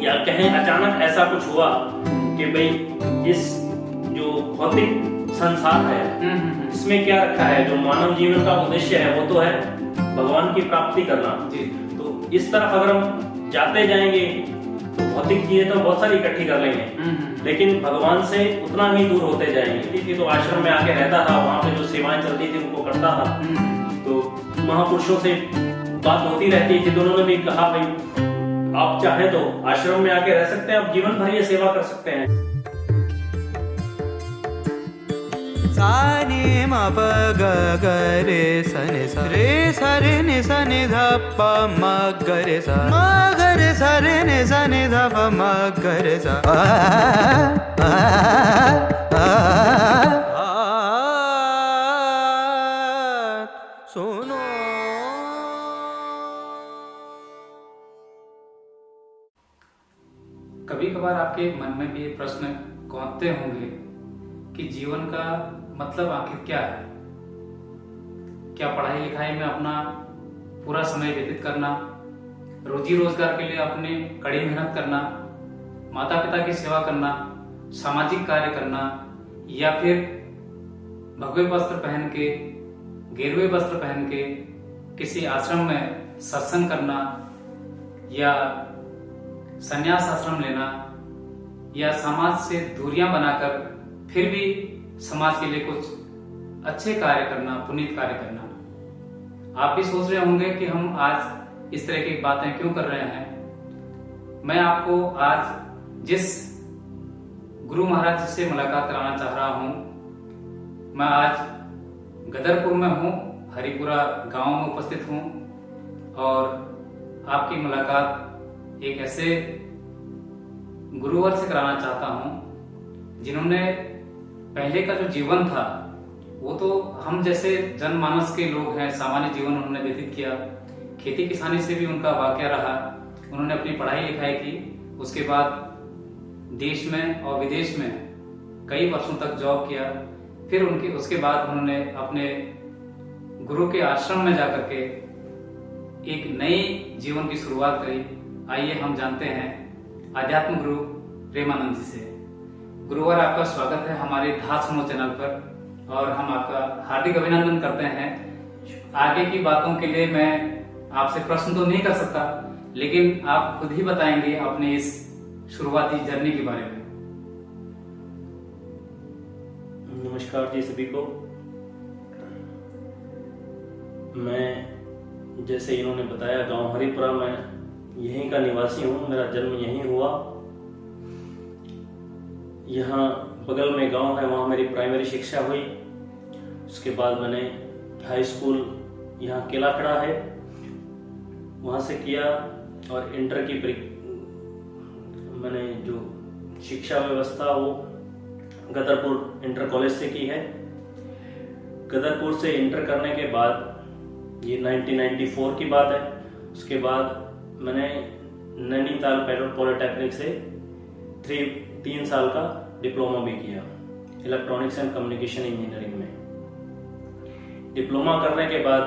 या कहें अचानक ऐसा कुछ हुआ कि भाई इस जो भौतिक संसार है इसमें क्या रखा है, जो मानव जीवन का उद्देश्य है वो तो है भगवान की प्राप्ति करना। तो इस तरफ अगर हम जाते जाएंगे तो भौतिक चीजें तो बहुत सारी इकट्ठी कर लेंगे, लेकिन भगवान से उतना ही दूर होते जाएंगे। कि तो आश्रम में आके रहता था, वहां पे जो सेवाएं चलती थी उनको करता था, तो महापुरुषों से बात होती रहती थी। तो उन्होंने भी कहा भाई आप चाहे तो आश्रम में आके रह सकते हैं, आप जीवन भर ये सेवा कर सकते हैं। सानी म प ग ग रे स नि स रे स रे नि स नि ध प म ग रे स म ग रे स रे नि स नि ध प म ग रे स सुनो। कभी कभार आपके मन में भी ये प्रश्न कौंधते होंगे कि जीवन का मतलब आखिर क्या है? क्या पढ़ाई लिखाई में अपना पूरा समय व्यतीत करना, रोजी रोजगार के लिए अपने कड़ी मेहनत करना, माता पिता की सेवा करना, सामाजिक कार्य करना, या फिर भगवे वस्त्र पहन के, गेरुए वस्त्र पहन के किसी आश्रम में सत्संग करना, या संन्यास आश्रम लेना, या समाज से दूरियां बनाकर फिर भी समाज के लिए कुछ अच्छे कार्य करना, पुनीत कार्य करना। आप भी सोच रहे होंगे कि हम आज इस तरह की बातें क्यों कर रहे हैं। मैं आपको आज जिस गुरु महाराज से मुलाकात कराना चाह रहा हूं, मैं आज गदरपुर में हूं, हरिपुरा गांव में उपस्थित हूं, और आपकी मुलाकात एक ऐसे गुरुवर से कराना चाहता हूं जिन्होंने पहले का जो जीवन था वो तो हम जैसे जनमानस के लोग हैं, सामान्य जीवन उन्होंने व्यतीत किया, खेती किसानी से भी उनका वाक़या रहा। उन्होंने अपनी पढ़ाई लिखाई की, उसके बाद देश में और विदेश में कई वर्षों तक जॉब किया, फिर उसके बाद उन्होंने अपने गुरु के आश्रम में जाकर के एक नई जीवन की शुरुआत करी। आइए हम जानते हैं आध्यात्म गुरु प्रेमानंद जी से। गुरुवार आपका स्वागत है हमारे धात सुनो चैनल पर, और हम आपका हार्दिक अभिनंदन करते हैं। आगे की बातों के लिए मैं आपसे प्रश्न तो नहीं कर सकता, लेकिन आप खुद ही बताएंगे अपने इस शुरुआती जर्नी के बारे में। नमस्कार जी सभी को। मैं जैसे इन्होंने बताया गांव हरिपुरा में यहीं का निवासी हूँ, मेरा जन्म यहीं हुआ। यहाँ बगल में गांव है, वहाँ मेरी प्राइमरी शिक्षा हुई। उसके बाद मैंने हाई स्कूल यहाँ किला खड़ा है वहाँ से किया, और इंटर की मैंने जो शिक्षा व्यवस्था वो गदरपुर इंटर कॉलेज से की है। गदरपुर से इंटर करने के बाद, ये 1994 की बात है, उसके बाद मैंने नैनीताल पैडल पॉलिटेक्निक से 3 साल का डिप्लोमा भी किया इलेक्ट्रॉनिक्स एंड कम्युनिकेशन इंजीनियरिंग में। डिप्लोमा करने के बाद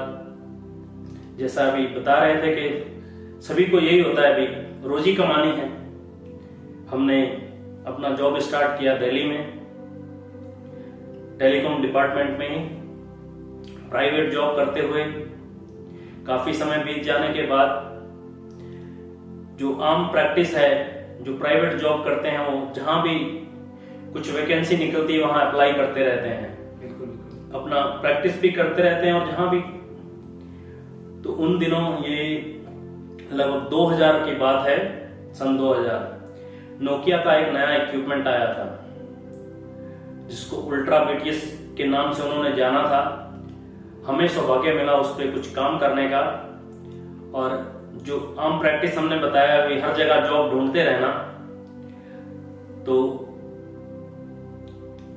जैसा अभी बता रहे थे कि सभी को यही होता है, अभी रोजी कमानी है। हमने अपना जॉब स्टार्ट किया दिल्ली में, टेलीकॉम डिपार्टमेंट में ही प्राइवेट जॉब करते हुए। काफी समय बीत जाने के बाद जो आम प्रैक्टिस है, जो प्राइवेट जॉब करते हैं, वो जहां भी कुछ वैकेंसी निकलती है वहां अप्लाई करते रहते हैं, अपना प्रैक्टिस भी करते रहते हैं, और जहां भी। तो उन दिनों ये लगभग 2000 की बात है, सन 2000, नोकिया का एक नया इक्विपमेंट आया था जिसको अल्ट्रा बीटीएस के नाम से उन्होंने जाना था। हमें सौभाग्य मिला उस पर कुछ काम करने का, और जो आम प्रैक्टिस हमने बताया कि हर जगह जॉब ढूंढते रहना। तो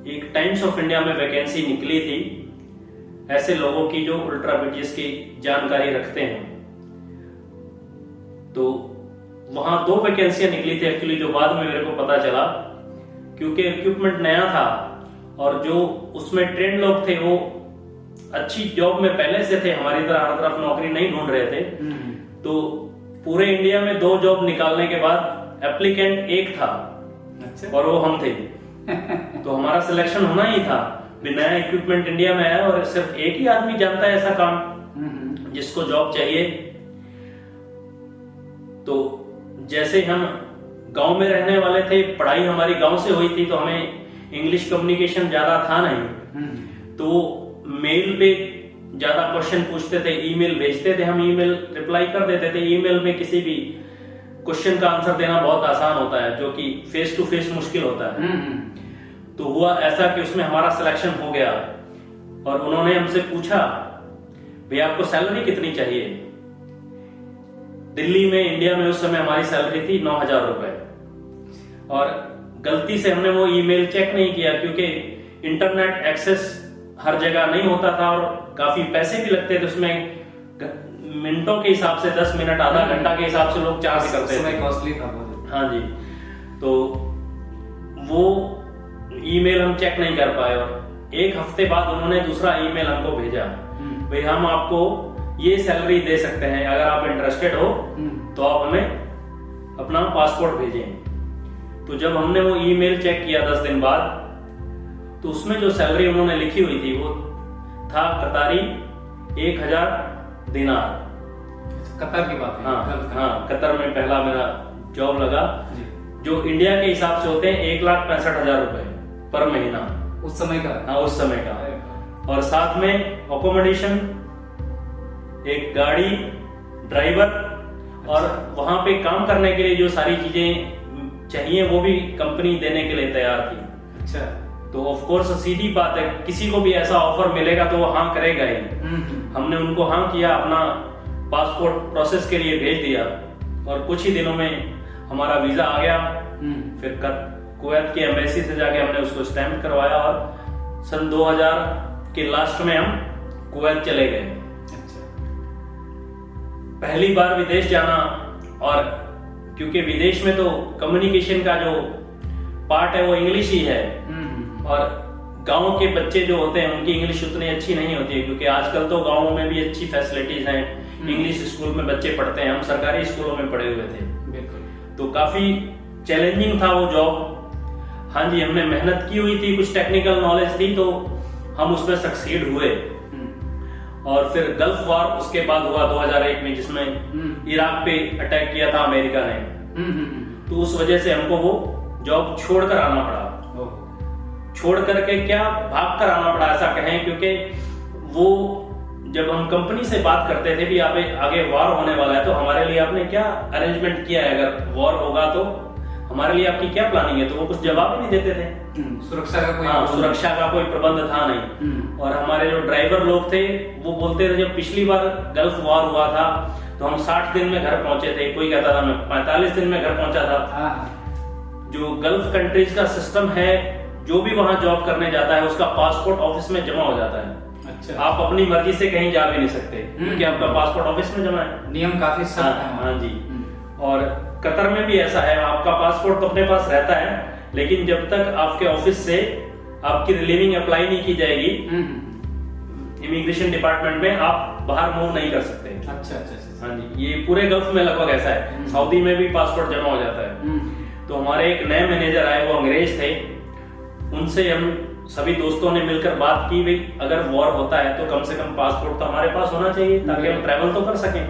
एक टाइम्स ऑफ इंडिया में वैकेंसी निकली थी ऐसे लोगों की जो अल्ट्रा बीटीएस की जानकारी रखते हैं। तो वहां 2 वैकेंसियां निकली थी एक्चुअली, जो बाद में मेरे को पता चला, क्योंकि इक्विपमेंट नया था और जो उसमें ट्रेंड लोग थे वो अच्छी जॉब में पहले से थे, हमारी तरह हर तरफ नौकरी नहीं ढूंढ रहे थे। तो पूरे इंडिया में 2 जॉब निकालने के बाद एप्लीकेंट एक था अच्छा। और वो हम थे। तो हमारा सिलेक्शन होना ही था। नया इक्विपमेंट इंडिया में आया और सिर्फ एक ही आदमी जानता है ऐसा काम जिसको जॉब चाहिए। तो जैसे हम गांव में रहने वाले थे, पढ़ाई हमारी गांव से हुई थी, तो हमें इंग्लिश कम्युनिकेशन ज्यादा था नहीं, तो मेल पे ज्यादा क्वेश्चन पूछते थे, ईमेल भेजते थे, हम ईमेल रिप्लाई कर देते थे। ईमेल में किसी भी क्वेश्चन का आंसर देना बहुत आसान होता है, जो कि फेस टू फेस मुश्किल होता है। तो हुआ ऐसा कि उसमें हमारा सिलेक्शन हो गया और उन्होंने हमसे पूछा, भैया आपको सैलरी कितनी चाहिए? दिल्ली में, इंडिया में उस समय हमारी सैलरी थी 9,000 रुपए। और गलती से हमने वो ईमेल चेक नहीं किया, क्योंकि इंटरनेट एक्सेस हर जगह नहीं होता था और काफी पैसे भी लगते थे उसमें। मिनटों के हिसाब से 10 मिनट, आधा घंटा के हिसाब से लोग चार्ज करते थे। कॉस्टली था बहुत। हाँ जी। तो वो ईमेल हम चेक नहीं कर पाए और एक हफ्ते बाद उन्होंने दूसरा ईमेल हमको भेजा, भाई हम आपको ये सैलरी दे सकते हैं, अगर आप इंटरेस्टेड हो तो आप हमें अपना पासपोर्ट भेजें। तो जब हमने वो ईमेल चेक किया 10 दिन बाद, तो उसमें जो सैलरी उन्होंने लिखी हुई थी वो था कतारी 1,000 दिनार। कतर की बात है। हाँ, कतर में पहला मेरा जॉब लगा, जो इंडिया के हिसाब से होते हैं 1,65,000 रुपए पर महीना उस समय का। हाँ, उस समय का। और साथ में अकोमोडेशन, एक गाड़ी, ड्राइवर, और वहां पे काम करने के लिए जो सारी चीजें चाहिए वो भी कंपनी देने के लिए तैयार थी। अच्छा। तो ऑफ कोर्स सीधी बात है, किसी को भी ऐसा ऑफर मिलेगा तो वो हाँ करेगा ही। हमने उनको हाँ किया, अपना पासपोर्ट प्रोसेस के लिए भेज दिया और कुछ ही दिनों में हमारा वीजा आ गया। फिर कुवैत की एम्बेसी से जाके हमने उसको स्टैम्प करवाया और सन 2000 के लास्ट में हम कुवैत चले गए। पहली बार विदेश जाना, और क्योंकि विदेश में तो कम्युनिकेशन का जो पार्ट है वो इंग्लिश ही है, और गांव के बच्चे जो होते हैं उनकी इंग्लिश उतनी अच्छी नहीं होती है, क्योंकि आजकल तो गांवों में भी अच्छी फैसिलिटीज हैं, इंग्लिश स्कूल में बच्चे पढ़ते हैं, हम सरकारी स्कूलों में पढ़े हुए थे। तो काफी चैलेंजिंग था वो जॉब। हाँ जी, हमने मेहनत की हुई थी, कुछ टेक्निकल नॉलेज थी, तो हम उसमें सक्सीड हुए। और फिर गल्फ वॉर उसके बाद हुआ 2001 में, जिसमें इराक पे अटैक किया था अमेरिका ने। तो उस वजह से हमको वो जॉब छोड़कर आना पड़ा। छोड़ करके क्या, भाग कर आना पड़ा ऐसा कहें, क्योंकि वो जब हम कंपनी से बात करते थे भी आगे वॉर होने वाला है, तो हमारे लिए आपने क्या अरेंजमेंट किया है, अगर वॉर होगा तो हमारे लिए आपकी क्या प्लानिंग है, तो वो कुछ जवाब ही नहीं देते थे। सुरक्षा का कोई प्रबंध था नहीं। और हमारे जो ड्राइवर लोग थे वो बोलते थे, जब पिछली बार गल्फ वॉर हुआ था तो हम 60 दिन में घर पहुंचे थे, कोई कहता था मैं 45 दिन में घर पहुंचा था। जो गल्फ कंट्रीज का सिस्टम है, जो भी वहां जॉब करने जाता है उसका पासपोर्ट ऑफिस में जमा हो जाता है। अच्छा। आप अपनी मर्जी से कहीं जा भी नहीं सकते, क्योंकि आपका पासपोर्ट ऑफिस में जमा है। नियम काफी सख्त है। हाँ जी। और कतर में भी ऐसा है, आपका पासपोर्ट तो अपने पास रहता है, लेकिन जब तक आपके ऑफिस से आपकी रिलीविंग अप्लाई नहीं की जाएगी इमिग्रेशन डिपार्टमेंट में, आप बाहर मूव नहीं कर सकते। अच्छा। हाँ जी, ये पूरे गल्फ में लगभग ऐसा है। सऊदी में भी पासपोर्ट जमा हो जाता है। तो हमारे एक नए मैनेजर आए, वो अंग्रेज थे, उनसे हम सभी दोस्तों ने मिलकर बात की, भाई अगर वॉर होता है तो कम से कम पासपोर्ट तो हमारे पास होना चाहिए, ताकि हम ट्रैवल तो कर सकें।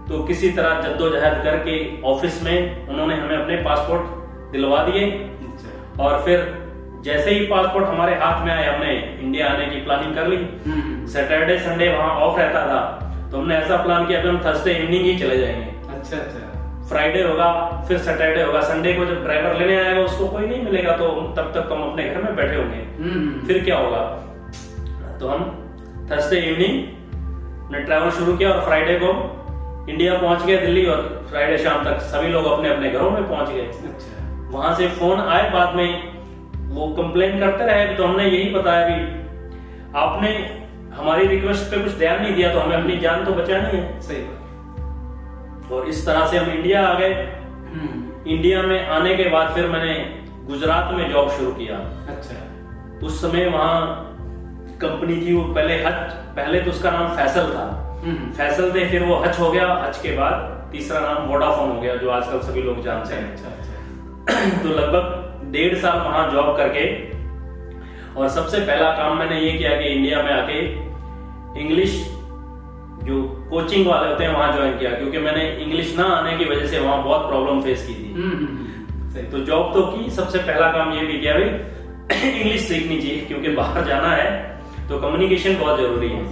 तो किसी तरह जद्दोजहद करके ऑफिस में उन्होंने हमें अपने पासपोर्ट दिलवा दिए। और फिर जैसे ही पासपोर्ट हमारे हाथ में आए, हमने इंडिया आने की प्लानिंग कर ली। सैटरडे संडे वहां ऑफ रहता था, तो हमने ऐसा प्लान किया कि हम थर्सडे इवनिंग ही चले जाएंगे। अच्छा। फ्राइडे होगा, फिर सैटरडे होगा, संडे को जब ड्राइवर लेने आएगा उसको कोई नहीं मिलेगा, तो तब तक हम अपने घर में बैठे होंगे। फिर क्या होगा, तो हम थर्सडे इवनिंग ने ट्रैवल शुरू किया और फ्राइडे को इंडिया पहुंच गए, दिल्ली, और फ्राइडे शाम तक सभी लोग अपने अपने घरों में पहुंच गए। अच्छा। वहां से फोन आए बाद में, वो कंप्लेन करते रहे, तो हमने यही बताया भी आपने हमारी रिक्वेस्ट पे कुछ ध्यान नहीं दिया, तो हमें अपनी जान तो बचानी है। सही बात। और इस तरह से हम इंडिया आ गए। इंडिया में आने के बाद फिर मैंने गुजरात में जॉब शुरू किया। अच्छा। उस समय वहां कंपनी थी, वो पहले तो उसका नाम फैसल था, फैसल थे, फिर वो हच हो गया, हच के बाद तीसरा नाम वोडाफोन हो गया, जो आजकल सभी लोग जानते हैं। अच्छा। तो लगभग 1.5 साल वहां जॉब करके, और सबसे पहला काम मैंने ये किया कि इंडिया में आके इंग्लिश जो कोचिंग वाले होते हैं वहां ज्वाइन किया, क्योंकि मैंने इंग्लिश ना आने की वजह से वहां बहुत प्रॉब्लम फेस की थी। तो जॉब तो की, सबसे पहला काम ये भी किया भाई इंग्लिश सीखनी चाहिए, क्योंकि बाहर जाना है तो कम्युनिकेशन बहुत जरूरी है।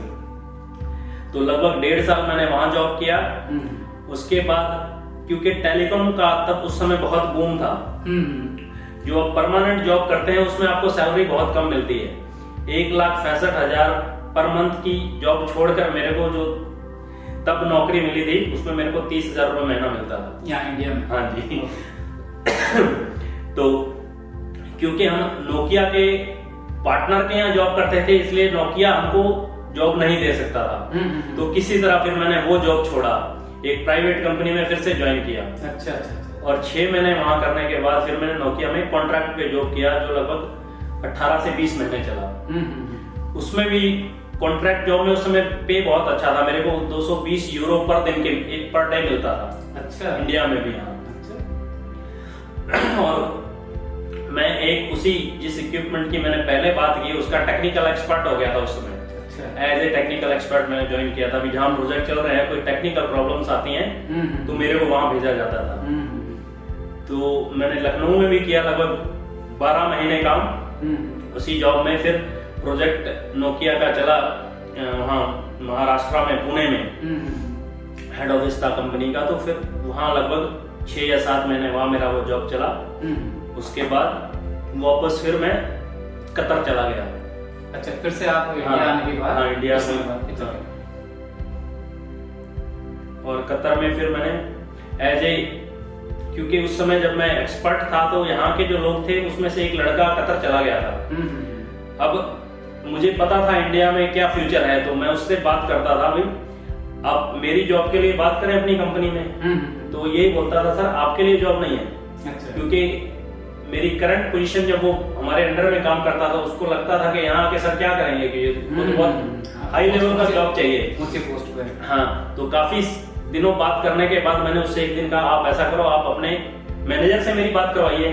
तो लगभग 1.5 साल मैंने वहां जॉब किया। उसके बाद क्योंकि टेलीकॉम का तब उस समय बहुत बूम था, जो आप परमानेंट जॉब करते हैं उसमें आपको सैलरी बहुत कम मिलती है। 1,65,000 पर मंथ की जॉब छोड़कर मेरे को जो तब नौकरी मिली थी उसमें मेरे को 30,000 रुपये महीना मिलता था यहाँ इंडिया में। हाँ जी। तो क्योंकि हम नोकिया के पार्टनर के यहाँ जॉब करते थे, इसलिए नोकिया हमको जॉब नहीं दे सकता था। तो किसी तरह फिर मैंने वो जॉब छोड़ा, एक प्राइवेट कंपनी में फिर से ज्वाइन किया। अच्छा। और 6 महीने वहां करने के बाद फिर मैंने नोकिया में कॉन्ट्रैक्ट पे जॉब किया, जो लगभग 18 से 20 महीने चला। उसमें भी कॉन्ट्रैक्ट जॉब में उस समय पे बहुत अच्छा था, मेरे को 220 यूरो पर दिन के पर डे मिलता था। अच्छा। इंडिया में भी। हाँ। अच्छा। और मैं एक उसी जिस इक्विपमेंट की मैंने पहले बात की उसका टेक्निकल एक्सपर्ट हो गया था उस समय। एज ए टेक्निकल एक्सपर्ट मैंने ज्वाइन किया था। अभी जहाँ प्रोजेक्ट चल रहे हैं, कोई टेक्निकल प्रॉब्लम्स आती हैं तो मेरे को वहां भेजा जाता था। तो मैंने लखनऊ में भी किया लगभग 12 महीने काम उसी जॉब में। फिर प्रोजेक्ट नोकिया का चला वहाँ महाराष्ट्र में, पुणे में हेड ऑफिस था कंपनी का। तो फिर वहाँ लगभग 6 या 7 महीने वहाँ मेरा वो जॉब चला। उसके बाद वापस फिर मैं कतर चला गया। अच्छा, फिर से आप इंडिया आने के बाद? हाँ, इंडिया में। और कतर में फिर मैंने एज ए, क्योंकि उस समय जब मैं एक्सपर्ट था तो यहाँ के जो लोग थे उसमें से एक लड़का कतर चला गया था। अब मुझे पता था इंडिया में क्या फ्यूचर है, तो मैं उससे बात करता था, भाई आप मेरी जॉब के लिए बात करें अपनी कंपनी में। तो यही बोलता था, सर आपके लिए जॉब नहीं है। अच्छा। क्योंकि मेरी करंट पोजीशन जब वो हमारे अंडर में काम करता था उसको लगता था कि यहाँ आके सर क्या करेंगे, कि वो तो बहुत हाई लेवल का जॉब चाहिए, ऊंचे पोस्ट पे। हाँ, तो काफी दिनों बात करने के बाद मैंने उससे एक दिन कहा, आप ऐसा करो, आप अपने मैनेजर से मेरी बात करवाइए।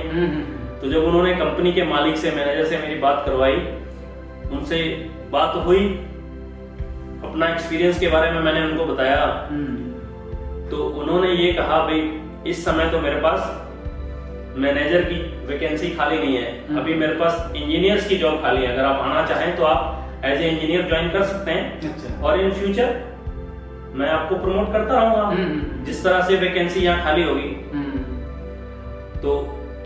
तो जब उन्होंने कंपनी के मालिक से, मैनेजर से मेरी बात करवाई, उनसे बात हुई, अपना एक्सपीरियंस के बारे में मैंने उनको बताया। तो उन्होंने ये कहा, भाई इस समय तो मेरे पास मैनेजर की वैकेंसी खाली नहीं है, अभी मेरे पास इंजीनियर्स की जॉब खाली है, अगर आप आना चाहें तो आप एज ए इंजीनियर ज्वाइन कर सकते हैं। अच्छा। और इन फ्यूचर मैं आपको प्रमोट करता रहूंगा जिस तरह से वैकेंसी यहाँ खाली होगी। तो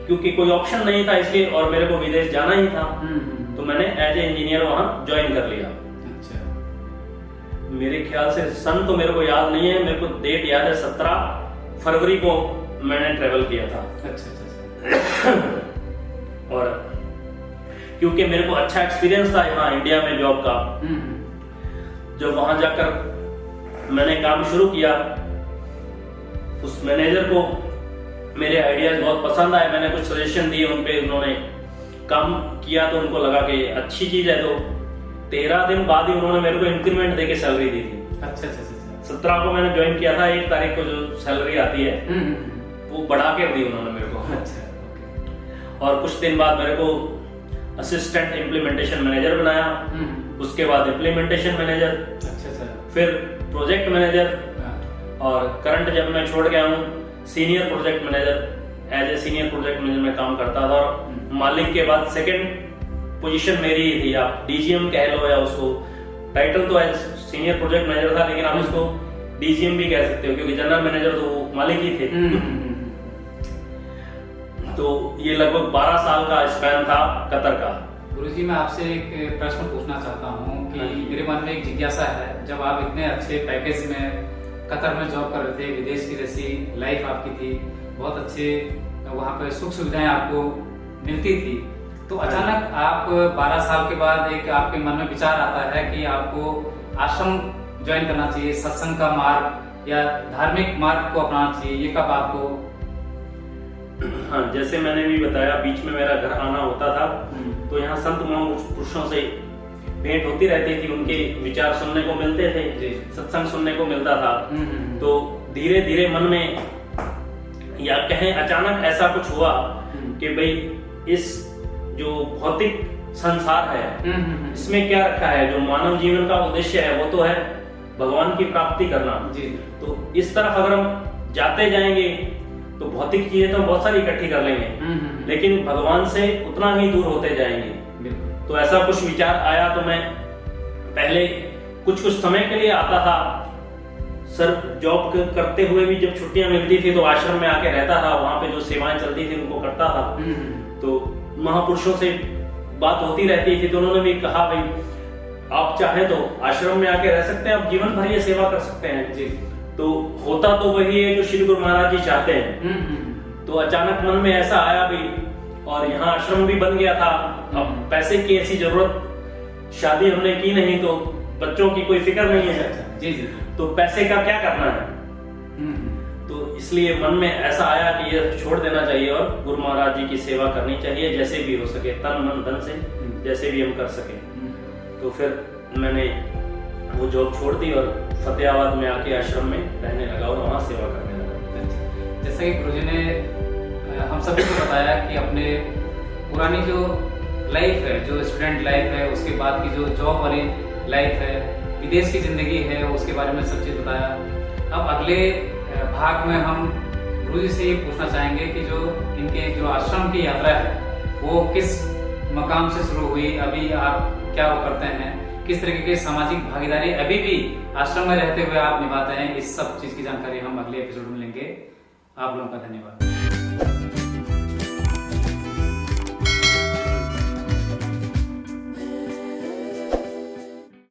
क्योंकि कोई ऑप्शन नहीं था इसलिए, और मेरे को विदेश जाना ही था, तो मैंने एज ए इंजीनियर वहां ज्वाइन कर लिया। अच्छा। मेरे ख्याल से सन तो मेरे को याद नहीं है, मेरे को डेट याद है, 17 फरवरी को मैंने ट्रेवल किया था। अच्छा। और क्योंकि मेरे को अच्छा एक्सपीरियंस था यहाँ इंडिया में जॉब का, जब वहां जाकर मैंने काम शुरू किया, उस मैनेजर को मेरे आइडियाज बहुत पसंद आए, मैंने कुछ सजेशन दिए उन पे, उन्होंने काम किया तो उनको लगा कि अच्छी चीज है। तो 13 दिन बाद ही उन्होंने मेरे को इंक्रीमेंट देके सैलरी दी थी। अच्छा। 17 को मैंने ज्वाइन किया था, 1 तारीख को जो सैलरी आती है वो बढ़ा के दी उन्होंने मेरे को। अच्छा। और कुछ दिन बाद मेरे को असिस्टेंट इम्प्लीमेंटेशन मैनेजर बनाया, उसके बाद इम्प्लीमेंटेशन मैनेजर, फिर प्रोजेक्ट मैनेजर, और करंट जब मैं छोड़ गया हूँ senior project manager. As a senior project manager में काम करता था, और मालिक के बाद सेकंड पोजीशन मेरी ही थी, आप डीजीएम कह लो, या उसको टाइटल तो एज सीनियर प्रोजेक्ट मैनेजर था, लेकिन आप उसको डीजीएम भी कह सकते हो, क्योंकि जनरल मैनेजर तो वो मालिक ही थे। तो ये लगभग 12 साल का स्पैन था कतर का। गुरुजी, मैं आपसे एक प्रश्न पूछना चाहता हूँ कि मेरे मन में एक जिज्ञासा है, जब आप इतने अच्छे पैकेज में कतर में जॉब कर रहे थे, विदेश की जैसी लाइफ आपकी थी, बहुत अच्छे वहाँ पे सुख सुविधाएं आपको मिलती थी, तो अचानक आप 12 साल के बाद एक आपके मन में विचार आता है कि आपको आश्रम ज्वाइन करना चाहिए, सत्संग का मार्ग या धार्मिक मार्ग को अपनाना चाहिए, ये कब आपको? हाँ, जैसे मैंने भी बताया, बीच में मेरा घर आना होता था, तो यहाँ संत महापुरुषों से भेंट होती रहती थी, उनके विचार सुनने को मिलते थे, सत्संग सुनने को मिलता था। तो धीरे धीरे मन में या कहें अचानक ऐसा कुछ हुआ कि भाई इस जो भौतिक संसार है इसमें क्या रखा है, जो मानव जीवन का उद्देश्य है वो तो है भगवान की प्राप्ति करना। तो इस तरफ अगर हम जाते जाएंगे तो भौतिक चीजें तो बहुत सारी इकट्ठी कर लेंगे, लेकिन भगवान से उतना ही दूर होते जाएंगे। तो ऐसा कुछ विचार आया, तो मैं पहले कुछ समय के लिए आता था सर, जॉब करते हुए भी जब छुट्टियां मिलती थी तो आश्रम में आके रहता था, वहां पे जो सेवाएं चलती थी उनको करता था। तो महापुरुषों से बात होती रहती थी, तो उन्होंने भी कहा भाई आप चाहे तो आश्रम में आके रह सकते हैं, आप जीवन भर ये सेवा कर सकते हैं। तो होता तो वही है जो श्री गुरु महाराज जी चाहते हैं। तो अचानक मन में ऐसा आया भी, और यहाँ आश्रम भी बन गया था। अब पैसे की ऐसी जरूरत, शादी हमने की नहीं तो बच्चों की कोई फिक्र नहीं है, तो पैसे का क्या करना है। तो इसलिए मन में ऐसा आया कि ये छोड़ देना चाहिए और गुरु महाराज जी की सेवा करनी चाहिए, जैसे भी हो सके, तन मन धन से जैसे भी हम कर सके। तो फिर मैंने वो जॉब छोड़ दी और फतेहाबाद में आके आश्रम में रहने लगा और वहाँ सेवा करने लगा। जैसा कि गुरुजी ने हम सभी को बताया कि अपने पुरानी जो लाइफ है, जो स्टूडेंट लाइफ है, उसके बाद की जो जॉब वाली लाइफ है, विदेश की जिंदगी है, उसके बारे में सब चीज बताया। अब अगले भाग में हम गुरुजी से ये पूछना चाहेंगे कि जो इनके जो आश्रम की यात्रा है वो किस मकाम से शुरू हुई, अभी आप क्या वो करते हैं, किस तरीके की सामाजिक भागीदारी अभी भी आश्रम में रहते हुए आप निभाते हैं, इस सब चीज की जानकारी हम अगले एपिसोड में लेंगे। आप लोगों का धन्यवाद।